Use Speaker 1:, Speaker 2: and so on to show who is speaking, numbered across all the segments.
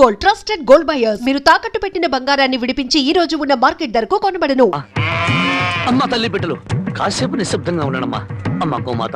Speaker 1: Gold, trusted gold buyers. మీరు తాకట్టు పెట్టిన బంగారాన్ని విడిపించి ఈ రోజు ఉన్న మార్కెట్ ధరకు కొనబడను.
Speaker 2: అమ్మా తల్లి బిడ్డలు కాసేపు నిశ్శబ్దంగా ఉన్నానమ్మా. అమ్మా గోమాత,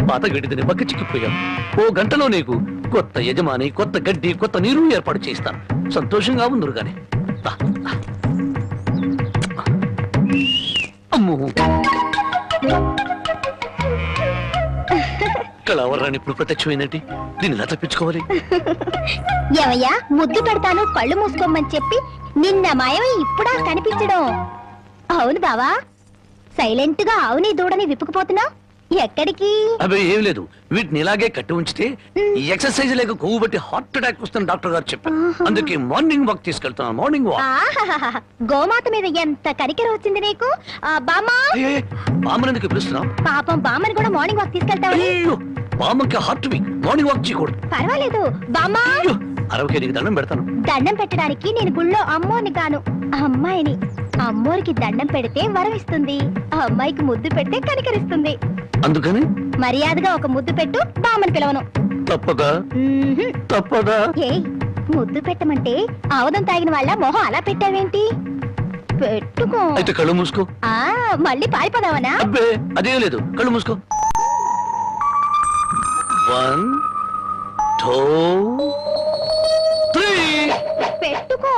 Speaker 2: పాత గడ్డిని బక్క చిక్కిపోయాం. ఓ గంటలో నీకు కొత్త యజమాని, కొత్త గడ్డి, కొత్త నీరు ఏర్పాటు చేస్తాను. సంతోషంగా ఉందరు గాని. అమ్మో, కళావరాన్ని ఇప్పుడు ప్రత్యక్షమైనట్టి దీన్ని ఎలా తప్పించుకోవాలి?
Speaker 3: ఏమయ్యా, ముద్దు పెడతాను కళ్ళు మూసుకోమని చెప్పి నిన్న మాయమై ఇప్పుడా కనిపించడం? అవును బావా, సైలెంట్ గా అవుని దూడని విప్పుకుపోతున్నావు. ఎక్కడికి?
Speaker 2: అవి ఏం లేదు, వీటిని ఇలాగే కట్టి ఉంచితే ఈ ఎక్సర్సైజ్ లేక కొవ్వు బట్టి హార్ట్ అటాక్ వస్తుంది డాక్టర్ గారు చెప్పారు. అందుకే మార్నింగ్ వాక్ తీసుకెళ్తున్నాను. Morning walk.
Speaker 3: గోమాత మీద ఎంత కనికెర వచ్చింది నీకు.
Speaker 2: బామ్మని ఎందుకు పిలుస్తున్నావు?
Speaker 3: పాపం బామ్మని కూడా మార్నింగ్ వాక్ తీసుకెళ్తావు.
Speaker 2: బామ్మకి హార్ట్ వీక్, మార్నింగ్ వాక్ చేయకూడదు.
Speaker 3: పర్వాలేదు బామ్మా,
Speaker 2: అరవకే నీకు దండం పెడతాను.
Speaker 3: దండం పెట్టడానికి నేను గుళ్ళో అమ్మోని కాను, అమ్మాయిని. అమ్మోరికి దండం పెడితే వరం ఇస్తుంది, అమ్మాయికి ముద్దు పెడితే కనికరిస్తుంది.
Speaker 2: అందుకని
Speaker 3: మర్యాదగా ఒక ముద్దు పెట్టు, బామ్మని పిలవను.
Speaker 2: తప్పదా? తప్పదా?
Speaker 3: ఏ ముద్దు పెట్టమంటే ఆవదం తాగిన వాళ్ళ మొహం అలా పెట్టావేంటి? పెట్టుకో.
Speaker 2: అయితే కళ్ళు మూసుకో.
Speaker 3: మళ్ళీ పారిపోదావనా?
Speaker 2: అబ్బే అదేం లేదు, కళ్ళు మూసుకో. 1 2 3
Speaker 3: పెట్టుకో.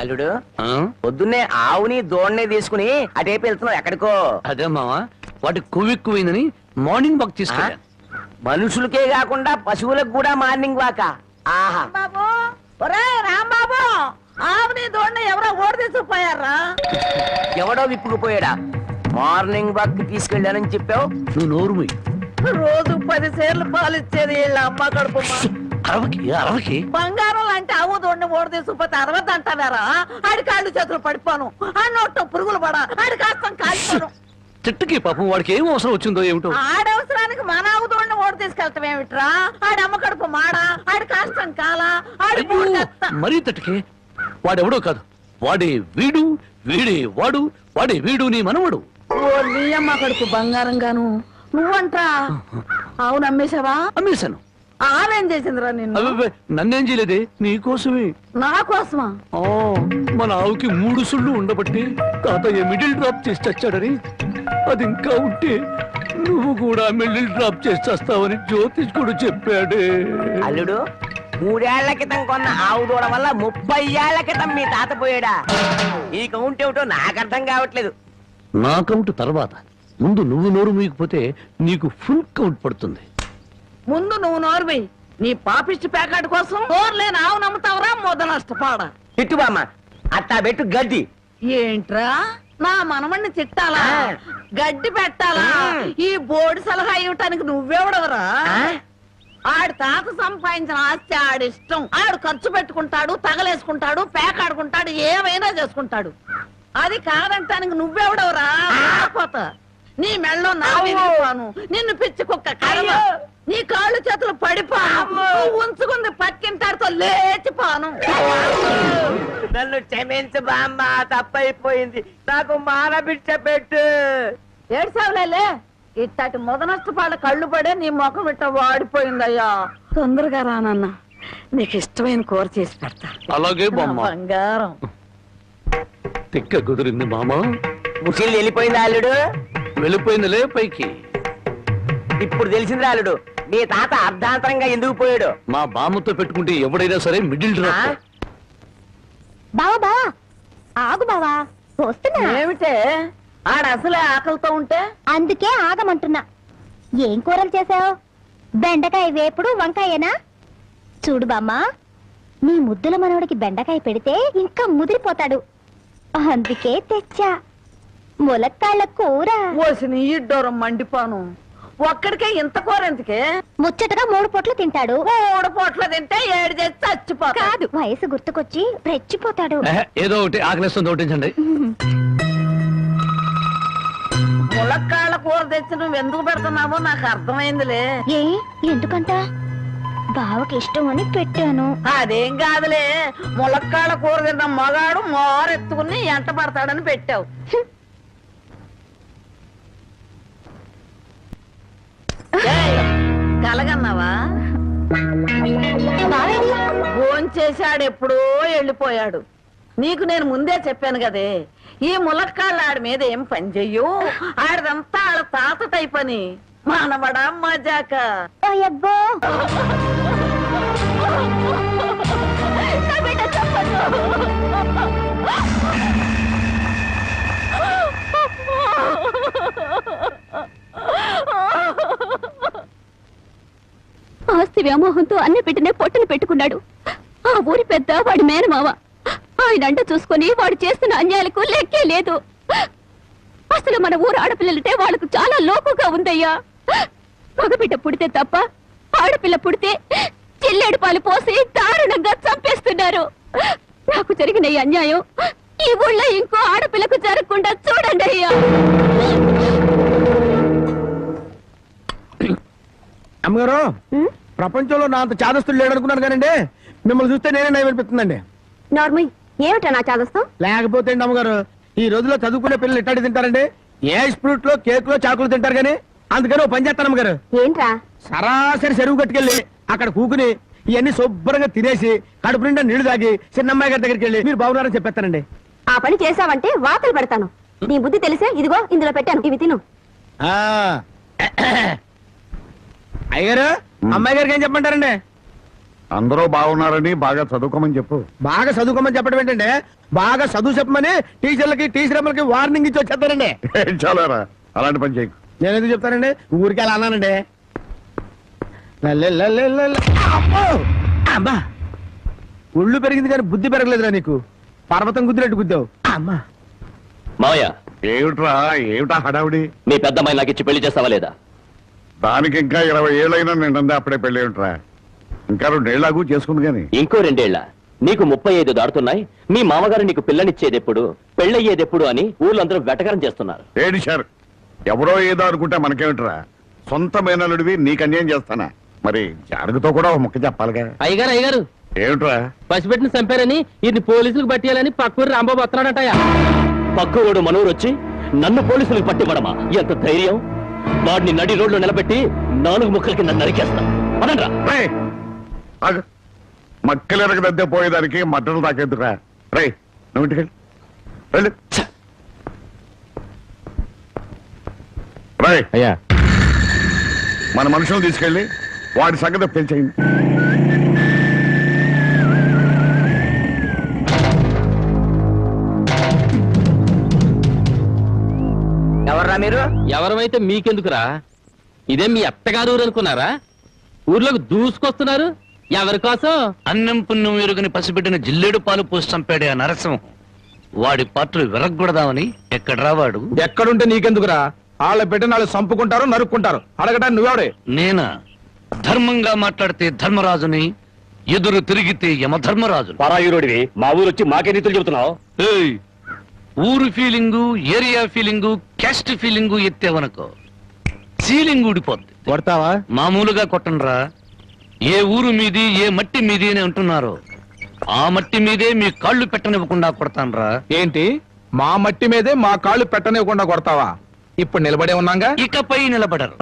Speaker 4: అల్లుడు, పొద్దున్నే ఆవుని దోణ్ణి తీసుకుని అటేపు వెళ్తున్నావు ఎక్కడికో?
Speaker 2: అదే మావా, వాటి కొవ్వెక్కువైందని మార్నింగ్ వాక్ తీసుకెళ్ళాను.
Speaker 4: మనుషులకే కాకుండా పశువులకు కూడా మార్నింగ్ వాక? ఆహా
Speaker 5: బాబు, ఒరే రాంబాబు, ఆవుని దోణ్ణి ఎవరో ఓడి తీసుకుపోయారా?
Speaker 4: ఎవడో విప్పుకుపోయాడా? మార్నింగ్ వాక్ తీసుకెళ్ళానని చెప్పావు.
Speaker 2: నువ్వు నోరు మూయి.
Speaker 5: రోజు 10 సేర్లు పాలు ఇచ్చేది వీళ్ళ అమ్మ కడుపు.
Speaker 2: అరవకి
Speaker 5: బంగారం లాంటి ఆవు దోణ్ణి ఓడి తీసుకుపోతే అరవద్దంటావారా? ఆడి కాళ్ళు చేతులు పడిపోను, ఆ నోట్లో పురుగులు పడా, ఆడి కాస్తం కాల్చను.
Speaker 2: చెట్టుకి పాపం వాడికి ఏం అవసరం వచ్చిందో ఏమిటో.
Speaker 5: ఆడవసరానికి మన ఆవు దోణ్ణి ఓడి తీసుకెళ్తాం ఏమిట్రా? ఆడి అమ్మ కడుపు మాడా, ఆడి కాస్తం కాలా, ఆడి
Speaker 2: మరీ తట్టుకే. వాడెవడో కాదు, వాడే వీడు, వీడే వాడు, వాడే వీడు నీ మనవడు.
Speaker 5: ఓ నీ అమ్మ కడుపు బంగారం గాను. నువ్వంట్రా ఆవును అమ్మేశావా?
Speaker 2: అమ్మేశాను.
Speaker 5: ఆవేం చేసిందిరా నిన్ను?
Speaker 2: నన్నేం చేయలేదే, నీకోసమే.
Speaker 5: నా కోసమా?
Speaker 2: మన ఆవుకి 3 సుళ్ళు ఉండబట్టి తాతయ్య మిడిల్ డ్రాప్ చేసి చచ్చాడని, అది ఇంకా ఉంటే నువ్వు కూడా మిడిల్ డ్రాప్ చేసి చేస్తావని జ్యోతిష్కుడు చెప్పాడే.
Speaker 4: అల్లుడు, 3 ఏళ్ల క్రితం కొన్న ఆవు దూడ వల్ల 30 ఏళ్ల క్రితం మీ తాత పోయాడా? ఈ కౌంట్ ఏమిటో నాకు అర్థం కావట్లేదు.
Speaker 2: నా కౌంట్ తర్వాత, ముందు నువ్వు నోరు మూయకపోతే నీకు ఫుల్ కౌంట్ పడుతుంది.
Speaker 5: ముందు నువ్వు నోర్వి. నీ పాపిష్టి ప్యాకెట్ కోసం నోర్లేని ఆవు నమ్ముతావరా? మొద నష్టపాడ.
Speaker 4: తిట్టు బామ్మ, అట్టా పెట్టు గడ్డి.
Speaker 5: ఏంట్రా నా మనమణ్ణి తిట్టాలా, గడ్డి పెట్టాలా? ఈ బోర్డు సలహా ఇవ్వటానికి నువ్వెవడవరా? ఆడి తాత సంపాదించిన ఆస్తి ఆడిష్టం. ఆడు ఖర్చు పెట్టుకుంటాడు, తగలేసుకుంటాడు, పేకాడుకుంటాడు, ఏమైనా చేసుకుంటాడు. అది కాదంటానికి నువ్వెవడవరా? పోతా నీ మెళ్ళో నా విరిగిపోను, నిన్ను పిచ్చి కుక్క కర్మ, నీ కాళ్ళు చేతులు పడిపోను, ఉంచుకుంది పక్కింటాడితో లేచిపోను.
Speaker 4: నన్ను క్షమించు బామ్మ, తప్పైపోయింది. నాకు మానబిడ్డ పెట్టు.
Speaker 5: ఏడ్సావులేలే, ఇట్టటి మొదనష్టపాళ్ళ కళ్ళు పడే నీ ముఖం ఇట్ట వాడిపోయిందయ్యా. తొందరగా రానన్నా, నీకు ఇష్టమైన కూర చేసి పెడతా.
Speaker 2: అలాగే బామ్మ.
Speaker 5: బంగారం
Speaker 2: తిక్క కుదిరింది మామా.
Speaker 4: ముసిల్ వెళ్ళిపోయింది అల్లుడు.
Speaker 2: వెళ్ళిపోయిందిలే పైకి.
Speaker 4: ఇప్పుడు తెలిసింది అల్లుడు, నీ తాత అర్ధాంతరంగా ఎందుకు పోయాడు.
Speaker 2: మా బామ్మతో పెట్టుకుంటే ఎవడైనా సరే మిడిల్ డ్రాప్.
Speaker 3: బావా బావా, ఆగు బావా, వస్తున్నా.
Speaker 5: ఏమిటే ఆడ అసలే ఆకలితో ఉంటే?
Speaker 3: అందుకే ఆగమంటున్నా. ఏం కూరలు చేసావు? బెండకాయ వేపుడు, వంకాయేనా? చూడు బామ్మా, నీ ముద్దుల మనవడికి బెండకాయ పెడితే ఇంకా ముదిరిపోతాడు, అందుకే తెచ్చా ములక్కాళ్ళ కూర.
Speaker 5: ఓసిని ఇడ్డోరం మండిపోను. ఒక్కడికే ఇంత కూర ఎందుకే?
Speaker 3: ముచ్చటగా 3 పూట్లు తింటాడు.
Speaker 5: 3 పూట్ల తింటే 7 చేసి చచ్చిపోతాడు.
Speaker 3: కాదు, వయసు గుర్తుకొచ్చి రెచ్చిపోతాడు.
Speaker 2: ఏదో ఒకటి ఆకలిస్తుంది ఒకటించండి.
Speaker 5: ములక్కాళ్ళ కూర తెచ్చి నువ్వు ఎందుకు పెడుతున్నావో నాకు అర్థమైందిలే.
Speaker 3: ఏ ఎందుకంట? బావకి ఇష్టం అని పెట్టాను.
Speaker 5: అదేం కాదులే, ములక్కాళ్ళ కూర తిన్న మగాడు మోరెత్తుకుని ఎంట పడతాడని పెట్టావు. చేశాడు ఎప్పుడో వెళ్ళిపోయాడు. నీకు నేను ముందే చెప్పాను కదే, ఈ ములక్కాళ్ళు ఆడి మీద ఏం పని చెయ్యు. ఆడదంతా ఆడ తాత టైప్ అని. మానవడా మజాక.
Speaker 3: అయ్యబ్బో నా బిడ్డ చెప్పదు. ఆస్తి వ్యామోహంతో అన్న బిడ్డనే పొట్టను పెట్టుకున్నాడు. ఆ ఊరి పెద్ద వాడి మేనమావ. ఆయన అంట చూసుకొని వాడు చేస్తున్న అన్యాయాలకు లెక్కే లేదు. అసలు మన ఊరు ఆడపిల్లలంటే వాళ్ళకు చాలా లోకుగా ఉందయ్యా. మగబిడ్డ పుడితే తప్ప ఆడపిల్ల పుడితే చిల్లేడు పాలు పోసి దారుణంగా చంపేస్తున్నారు. నాకు జరిగిన ఈ అన్యాయం ఈ ఊళ్ళో ఇంకో ఆడపిల్లకు జరగకుండా చూడండి అయ్యా.
Speaker 6: అమ్మగారు, ప్రపంచంలో నా అంత చాదస్తులు లేడనుకున్నాను కానండి, మిమ్మల్ని చూస్తే నేనే నయమనిపిస్తుందండి.
Speaker 3: నార్మల్ ఏమిటా నా చాదస్తం?
Speaker 6: లేకపోతే అండి అమ్మగారు, ఈ రోజుల్లో చదువుకునే పిల్లలు ఇట్టాడి తింటారండి. ఏ స్ప్రూట్ లో కేక్ లో చాకులు తింటారు కానీ, అందుకని ఓ పని చేస్తాను అమ్మగారు.
Speaker 3: ఏంట్రా?
Speaker 6: సరాసరి చెరువు కట్టుకెళ్ళి అక్కడ కూకుని ఇవన్నీ శుభ్రంగా తినేసి కడుపు నిండా నీళ్లు తాగి చిన్నమ్మాయి గారి దగ్గరికి వెళ్ళి మీరు బాగున్నారని చెప్పేస్తానండి.
Speaker 3: ఆ పని చేసావంటే వాతలు పెడతాను. నీ బుద్ధి తెలిసే ఇదిగో ఇందులో పెట్టాను, ఇవి తిను.
Speaker 6: అయ్యారు, అమ్మాయి గారికి ఏం చెప్పమంటారండి?
Speaker 7: అందరూ బాగున్నారని బాగా చదువుకోమని చెప్పు.
Speaker 6: బాగా చదువుకోమని చెప్పడం ఏంటంటే, బాగా చదువు చెప్పమని టీచర్లకి టీచర్లకి వార్నింగ్ ఇచ్చి వచ్చేస్తారండి.
Speaker 7: చాలారా, అలాంటి పని చేయకు.
Speaker 6: నేను ఎందుకు చెప్తానండి, ఊరికి అలా అన్నానండి. అమ్మా, ఒళ్ళు పెరిగింది కానీ బుద్ధి పెరగలేదురా నీకు. పర్వతం గుద్దినట్టు గుద్దావు. అమ్మా
Speaker 2: మావయ్య,
Speaker 7: ఏమిటా హడావుడి?
Speaker 2: మీ పెద్దమ్మాయి నాకు ఇచ్చి పెళ్లి చేస్తావా లేదా?
Speaker 7: దానికి ఇంకా 20 ఏళ్ళైనా నిండా అప్పుడే పెళ్ళి ఏమిట్రా? ఇంకా 2 ఏళ్ళకు చేసుకుంది గాని.
Speaker 2: ఇంకో 2 ఏళ్ల నీకు 35 దాడుతున్నాయి. మీ మామగారు నీకు పిల్లనిచ్చేదెప్పుడు, పెళ్ళయ్యేదెప్పుడు అని ఊళ్ళందరూ వెటకరం చేస్తున్నారు.
Speaker 7: ఏడిశారు, ఎవరో ఏదో అనుకుంటే మనకేమిట్రా? సొంత మేనలుడివి నీకు అన్యాయం చేస్తానా? మరి జాడుగుతో కూడా ఒక ముక్క చెప్పాలిగా.
Speaker 8: అయ్యగారు
Speaker 7: ఏమిట్రా?
Speaker 8: పసిపెట్టిన చంపారని ఇది పోలీసులకు పట్టియాలని పక్కూరు రాంబాబు వస్తున్నాడటయా.
Speaker 2: పక్కవాడు మనూరు వచ్చి నన్ను పోలీసులకు పట్టివ్వడమా? ఎంత ధైర్యం! వాడిని నడి రోడ్లో నిలబెట్టి 4 ముక్కలకి నన్ను నరికేస్తా. పదండ్రా.
Speaker 7: మక్కలెరగ దద్దే పోయేదానికి మట్టలు తాకేద్దురా. రై, నువ్వు ఇంటికి వెళ్ళు. రై
Speaker 6: అయ్యా,
Speaker 7: మన మనుషులను తీసుకెళ్ళి వాడి సంగతి పెంచేయండి.
Speaker 4: ఎవర్రా మీరు?
Speaker 8: ఎవరైతే మీకెందుకురా? ఇదే మీ అత్తగారు ఊరు అనుకున్నారా? ఊర్లోకి దూసుకొస్తున్నారు. ఎవరి కోసం?
Speaker 2: అన్నం పుణ్యం ఎరుగని పసిబిడ్డని జిల్లేడు పాలు పోసి చంపాడే ఆ నరసింహం. వాడి పాత్రలు విరగొడదామని ఎక్కడ రావాడు?
Speaker 6: ఎక్కడుంటే నీకెందుకురా? వాళ్ళ బిడ్డ నాళ్ళు చంపుకుంటారు, నరుక్కుంటారు. అడగటానికి నువ్వెవడే?
Speaker 2: నేనా? ధర్మంగా మాట్లాడితే ధర్మరాజుని, ఎదురు తిరిగితే యమధర్మరాజు.
Speaker 8: పరాయురుడివి మా ఊరు వచ్చి మాకే నీతులు చెబుతున్నావు.
Speaker 2: ఏయ్, ఊరు feeling, area feeling, caste feeling ఎత్తేవనుకో సీలింగ్ ఊడిపోద్ది.
Speaker 6: కొడతావా?
Speaker 2: మామూలుగా కొట్టనరా. ఏ ఊరు మీది, ఏ మట్టి మీది అని అంటున్నారో ఆ మట్టి మీదే మీ కాళ్ళు పెట్టనివ్వకుండా కొడతానరా.
Speaker 6: ఏంటి, మా మట్టి మీదే మా కాళ్ళు పెట్టనివ్వకుండా కొడతావా? ఇప్పుడు నిలబడే ఉన్నాగా,
Speaker 2: ఇకపై నిలబడరు.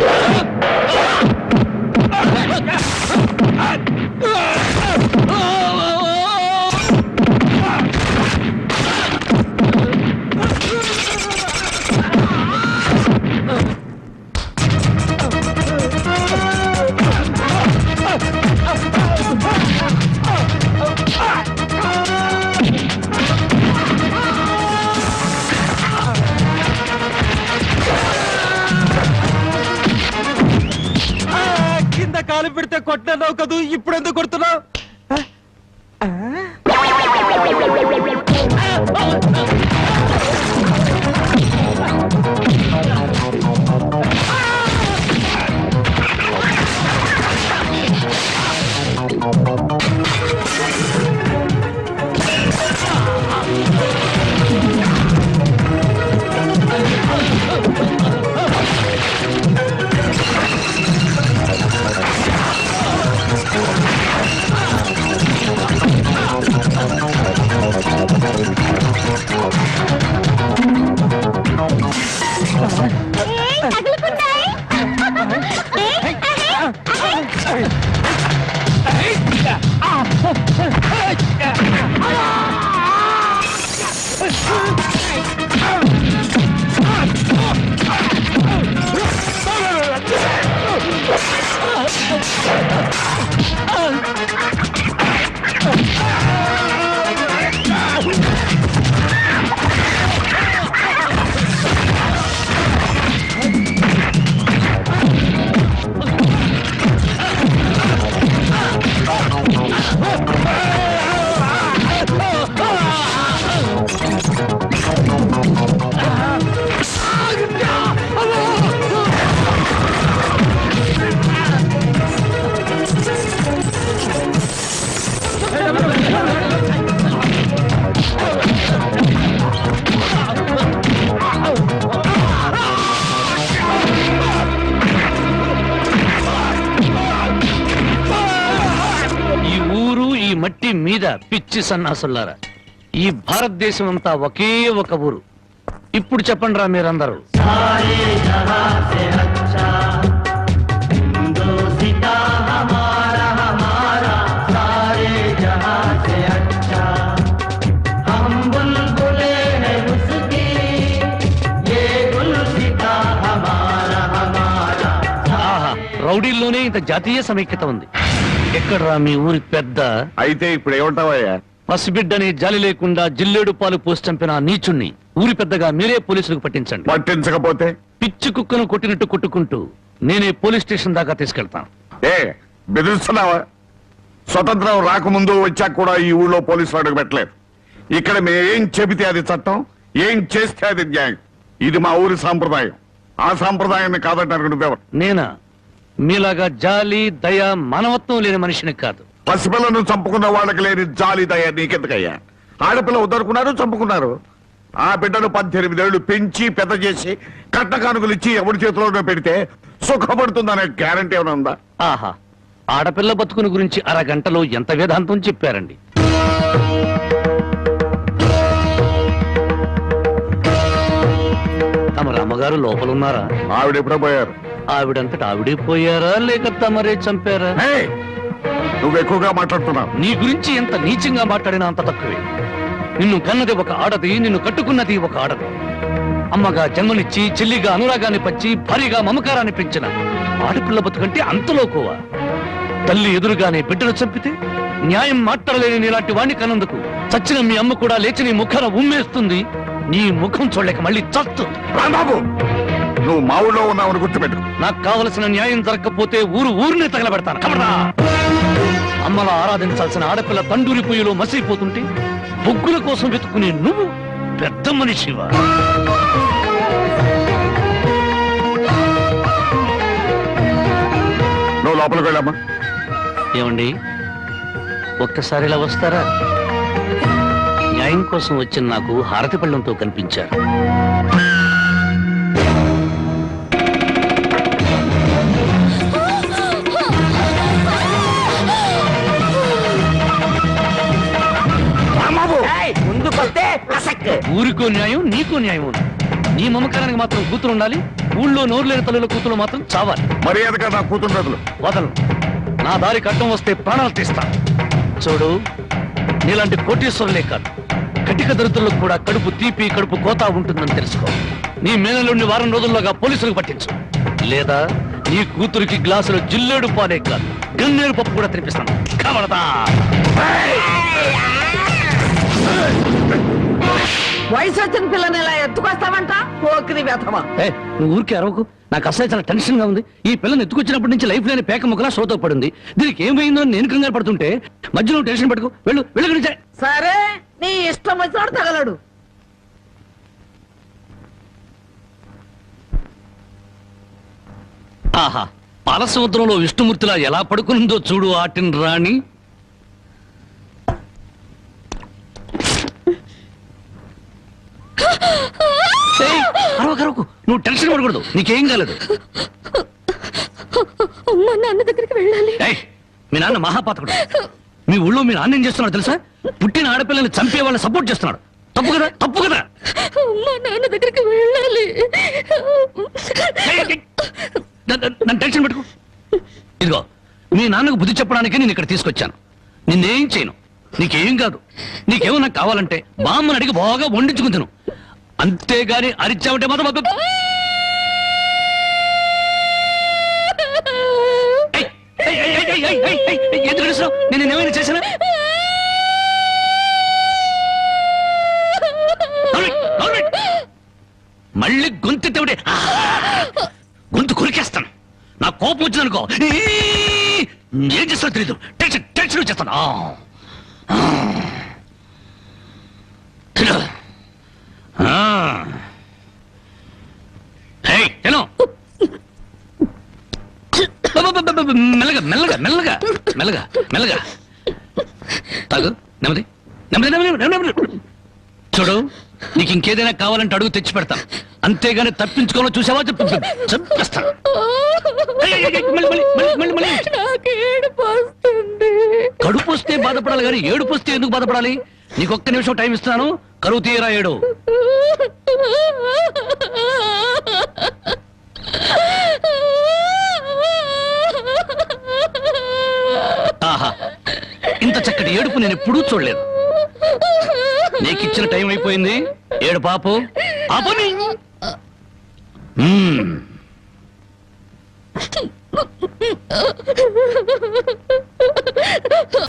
Speaker 6: కింద కాలు పెడితే కొట్టినావు కదూ, ఇప్పుడు ఎందుకు కొడుతున్నావు?
Speaker 2: మట్టి మీద పిచ్చి సన్నాసులారా, ఈ భారతదేశం అంతా ఒకే ఒక ఊరు. ఇప్పుడు చెప్పండి రా మీరందరూ. ఆహా, రౌడీల్లోనే ఇంత జాతీయ సమైక్యత ఉంది. ఎక్కడ్రా మీ ఊరి పెద్ద?
Speaker 7: అయితే ఇప్పుడు ఏమంటావయ్యా?
Speaker 2: పసిబిడ్డని జాలి లేకుండా జిల్లేడు పాలు పోసి చంపిన ఆ నీచుణ్ణి ఊరి పెద్దగా మీరే పోలీసులకు పట్టించండి.
Speaker 7: పట్టించకపోతే
Speaker 2: పిచ్చి కుక్కను కొట్టినట్టు కొట్టుకుంటూ నేనే పోలీస్ స్టేషన్ దాకా తీసుకెళ్తాను.
Speaker 7: ఏ బెదిరిస్తున్నావా? స్వతంత్రం రాకముందు వచ్చాక కూడా ఈ ఊళ్ళో పోలీసులు అడుగు పెట్టలేదు. ఇక్కడ మేమేం చెబితే అది చట్టం, ఏం చేస్తే అది న్యాయం. ఇది మా ఊరి సాంప్రదాయం. ఆ సాంప్రదాయాన్ని కాదంటారు నువ్వెవరు?
Speaker 2: నేనా మీలాగా జాలి దయ మానవత్వం లేని మనిషిని కాదు.
Speaker 7: పసిపిల్లను చంపుకున్న వాళ్ళకి లేని జాలి దయ నీకెందుకయ్యా? ఆడపిల్ల ఉద్దరుకున్నారు, చంపుకున్నారు. ఆ బిడ్డను 18 ఏళ్లు పెంచి పెద్ద చేసి కట్ట కానుకలు ఇచ్చి ఎవరి చేతిలోనే పెడితే సుఖపడుతుందనే గ్యారంటీ ఏమైనా ఉందా?
Speaker 2: ఆహా, ఆడపిల్ల బతుకుని గురించి అరగంటలో ఎంత వేదాంతం చెప్పారండి. తమ రామగారు లోపలున్నారా?
Speaker 7: ఆవిడ ఎప్పుడో పోయారు.
Speaker 2: ఆవిడంతటా ఆవిడే పోయారా లేక తమరే చంపారా?
Speaker 7: ఏయ్, నువ్వు ఎక్కువగా మాట్లాడుతున్నావు.
Speaker 2: నీ గురించి ఎంత నీచంగా మాట్లాడినా అంత తక్కువే. నిన్ను కన్నది ఒక ఆడది, నిన్ను కట్టుకున్నది ఒక ఆడది. అమ్మగా జన్మనిచ్చి, చెల్లిగా అనురాగాన్ని పంచి, భారీగా మమకారాన్ని పెంచిన ఆడపిల్ల బతుకంటే అంతలోకోవా? తల్లి ఎదురుగానే బిడ్డను చంపితే న్యాయం మాట్లాడలేని నీలాంటి వాణ్ణి కన్నందుకు చచ్చిన మీ అమ్మ కూడా లేచి నీ ముఖాన ఉమ్మేస్తుంది. నీ ముఖం చూడలేక మళ్ళీ చస్తుంది.
Speaker 7: రాంబాబు, నువ్వు మా ఊళ్ళో ఉన్నావని గుర్తుపెట్టు.
Speaker 2: నాకు కావలసిన న్యాయం జరగకపోతే ఊరినే తగలబెడతాను. కబడా! అమ్మలా ఆరాధించాల్సిన ఆడపిల్ల తండూరి పొయ్యిలో మసిపోతుంటే బొగ్గుల కోసం వెతుక్కునే నువ్వు పెద్ద మనిషివా?
Speaker 7: నువ్వు లోపలికి వెళ్ళమ్మా.
Speaker 2: ఏమండి, ఒక్కసారి ఇలా వస్తారా? న్యాయం కోసం వచ్చిన నాకు హారతి పళ్ళంతో కనిపించారు.
Speaker 4: ముందుకొస్తే
Speaker 2: ఊరికో న్యాయం, నీకో న్యాయం ఉంది. నీ మమకారానికి మాత్రం కూతురు ఉండాలి, ఊళ్ళో నోరు లేని తల్లుల కూతురు మాత్రం చావాలి.
Speaker 7: మర్యాదగా నా కూతురు బదులు
Speaker 2: వదలు. నా దారి కట్టం వస్తే ప్రాణాలు తీస్తా. చూడు, నీలాంటి కోటీశ్వరులే కాదు, కటిక దరిద్రులకు కూడా కడుపు తీపి, కడుపు కోత ఉంటుందని తెలుసుకో. నీ మేనలుండి వారం రోజుల్లోగా పోలీసులకు పట్టించు. లేదా నీ కూతురికి గ్లాసులో జిల్లేడు పాలే కాదు, గన్నేరు పప్పు కూడా తినిపిస్తాను. కవడదా!
Speaker 5: వయసు వచ్చిన పిల్లని ఇలా ఎత్తుకొస్తావంట? పోకిరి వ్యథమా.
Speaker 2: నువ్వు ఊరికి అరవకు. నాకు అసలు చాలా టెన్షన్ గా ఉంది. ఈ పిల్లని ఎత్తుకొచ్చినప్పటి నుంచి లైఫ్ లేని పేక ముక్కలా షోతో పడింది. దీనికి ఏమైందో నేను కంగారు పడుతుంటే మధ్యలో టెన్షన్ పెట్టుకో. వెళ్ళు.
Speaker 5: సరే, నీ ఇష్టం వచ్చినాడు తగలడు.
Speaker 2: ఆహా, పాలసముద్రంలో విష్ణుమూర్తిలా ఎలా పడుకుందో చూడు ఆటిన్ రాణి. అరవకు, నువ్వు టెన్షన్ పడకూడదు. నీకేం కాలేదు.
Speaker 3: నాన్న దగ్గరికి వెళ్ళాలి.
Speaker 2: మీ నాన్న మహాపాతకుడు. మీ ఊళ్ళో మీ నాన్న ఏం చేస్తున్నాడు తెలుసా? పుట్టిన ఆడపిల్లని చంపే వాళ్ళని సపోర్ట్ చేస్తున్నాడు. తప్పు కదా?
Speaker 3: నాన్న దగ్గరికి వెళ్ళాలి.
Speaker 2: నన్ను టెన్షన్ పెట్టుకో. ఇదిగో, మీ నాన్నకు బుద్ధి చెప్పడానికి నేను ఇక్కడ తీసుకొచ్చాను. నిన్నేం చేయను. నీకేం కాదు. నీకేమన్నా కావాలంటే బామ్మని అడిగి బాగా వండించుకుని తిను. అంతేగాని అరిచావంటే మాత్రం ఎందుకు అరుస్తున్నావు? నేను ఏమైనా చేశానా? మళ్ళీ గొంతెత్తే గొంతు కొరికేస్తాను. నా కోపం వచ్చిందనుకో ఏం చేస్తానో తెలీదు. టెన్షన్ వచ్చేస్తాను. మెల్లగా తాగు. నెమ్మది. చూడు, నీకు ఇంకేదైనా కావాలంటే అడుగు తెచ్చి పెడతాను. అంతేగాని తప్పించుకోవాలో చూసావా చంపేస్తాను. కడుపు వస్తే బాధపడాలి కానీ ఏడుపు వస్తే ఎందుకు బాధపడాలి? నీకొక్క నిమిషం టైం ఇస్తున్నాను, కరువు తీయరా ఏడు. ఆహా, ఇంత చక్కటి ఏడుపు నేను ఎప్పుడూ చూడలేదు. నీకిచ్చిన టైం అయిపోయింది, ఏడు పాపు ఆపని.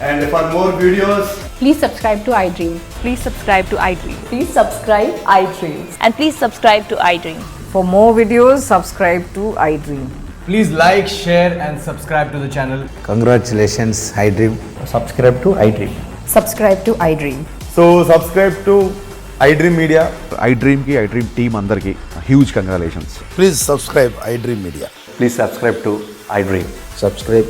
Speaker 9: And for more videos,
Speaker 10: Please subscribe to iDream.
Speaker 11: Please subscribe to iDream.
Speaker 10: Please subscribe iDream.
Speaker 11: And please subscribe to iDream.
Speaker 10: For more videos, subscribe to iDream.
Speaker 9: please like, share, and subscribe to the channel.
Speaker 6: Congratulations iDream.
Speaker 9: Subscribe to iDream.
Speaker 10: Subscribe to iDream.
Speaker 9: So, subscribe to iDream Media.
Speaker 7: iDream కి iDream team అందరికి huge congratulations.
Speaker 6: Please subscribe iDream media.
Speaker 9: Please subscribe to iDream.
Speaker 6: Subscribe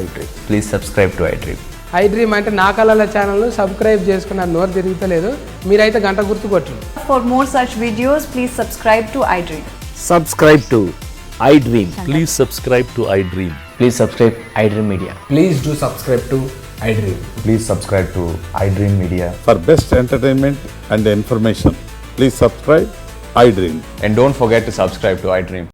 Speaker 6: iDream.
Speaker 9: Please subscribe to iDream.
Speaker 10: iDream అంటే నా కళల channel subscribe చేసుకున్న నోరు తిరుగుతలేదు. మీరైతే గంట గుర్తు కొట్టండి.
Speaker 11: For more such videos, please subscribe to iDream.
Speaker 8: Subscribe to iDream.
Speaker 12: Please subscribe to iDream.
Speaker 9: Please subscribe iDream Media.
Speaker 6: Please do subscribe to iDream.
Speaker 9: Please subscribe to iDream Media.
Speaker 7: For best entertainment and information please subscribe iDream.
Speaker 9: And don't forget to subscribe to iDream.